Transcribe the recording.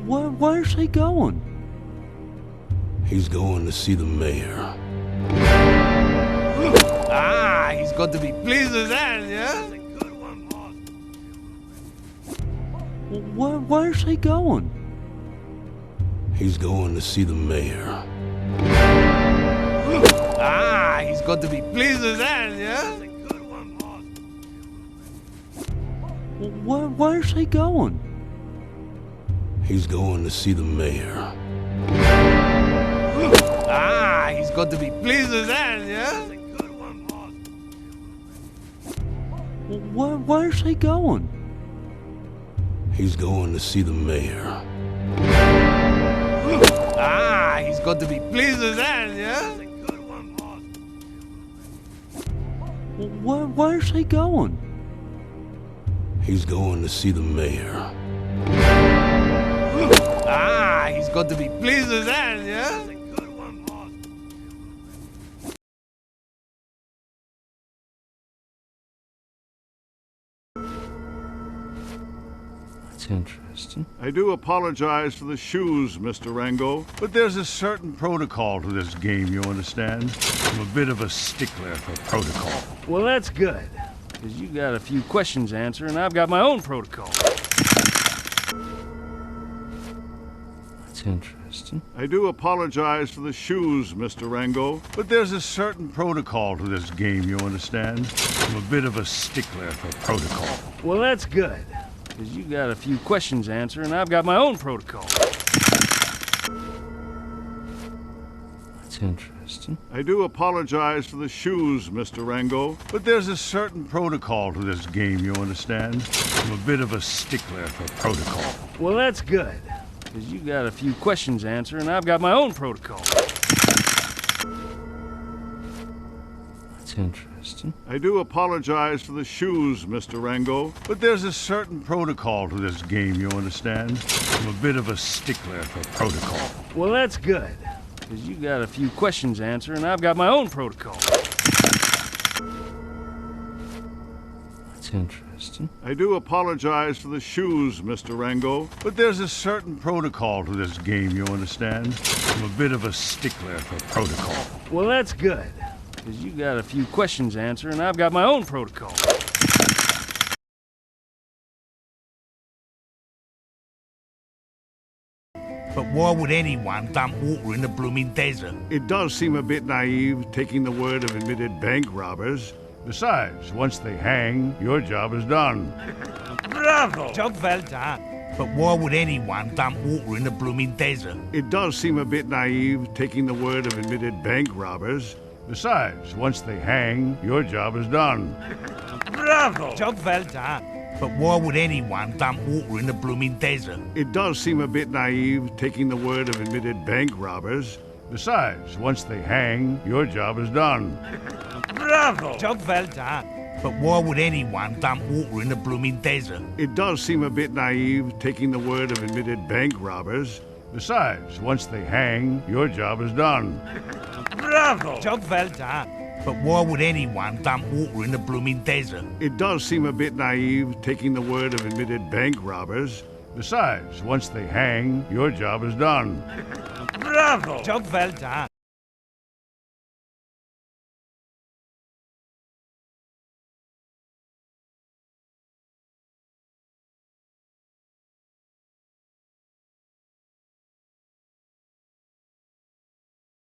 Where's he going? He's going to see the mayor. Ah, he's got to be pleased with that, yeah? Where's he going? He's going to see the mayor. Ah, he's got to be pleased with that, yeah? Where's he going? He's going to see the mayor. Ah, he's got to be pleased with that, yeah? Where's he going? He's going to see the mayor. Ah, he's got to be pleased with that, yeah? Where's he going? He's going to see the mayor. Ah, he's got to be pleased with that, yeah? That's interesting. I do apologize for the shoes, Mr. Rango, but there's a certain protocol to this game, you understand? I'm a bit of a stickler for protocol. Well, that's good, because you got a few questions to answer, and I've got my own protocol. That's interesting. I do apologize for the shoes, Mr. Rango, but there's a certain protocol to this game, you understand? I'm a bit of a stickler for protocol. Well, that's good, because you got a few questions to answer, and I've got my own protocol. That's interesting. I do apologize for the shoes, Mr. Rango, but there's a certain protocol to this game, you understand? I'm a bit of a stickler for protocol. Well, that's good, because you got a few questions to answer, and I've got my own protocol. That's interesting. I do apologize for the shoes, Mr. Rango, but there's a certain protocol to this game, you understand? I'm a bit of a stickler for protocol. Well, that's good, because you got a few questions to answer, and I've got my own protocol. That's interesting. I do apologize for the shoes, Mr. Rango, but there's a certain protocol to this game, you understand? I'm a bit of a stickler for protocol. Well, that's good, because you got a few questions to answer, and I've got my own protocol. But why would anyone dump water in the blooming desert? It does seem a bit naive, taking the word of admitted bank robbers. Besides, once they hang, your job is done. Bravo! Job well done. But why would anyone dump water in the blooming desert? It does seem a bit naive, taking the word of admitted bank robbers. Besides, once they hang, your job is done. Bravo! Job well done. But why would anyone dump water in the blooming desert? It does seem a bit naive, taking the word of admitted bank robbers. Besides, once they hang, your job is done. Bravo! Job well done. But why would anyone dump water in the blooming desert? It does seem a bit naive, taking the word of admitted bank robbers. Besides, once they hang, your job is done. Bravo! Job well done. But why would anyone dump water in the blooming desert? It does seem a bit naive, taking the word of admitted bank robbers. Besides, once they hang, your job is done. Bravo! Job well done.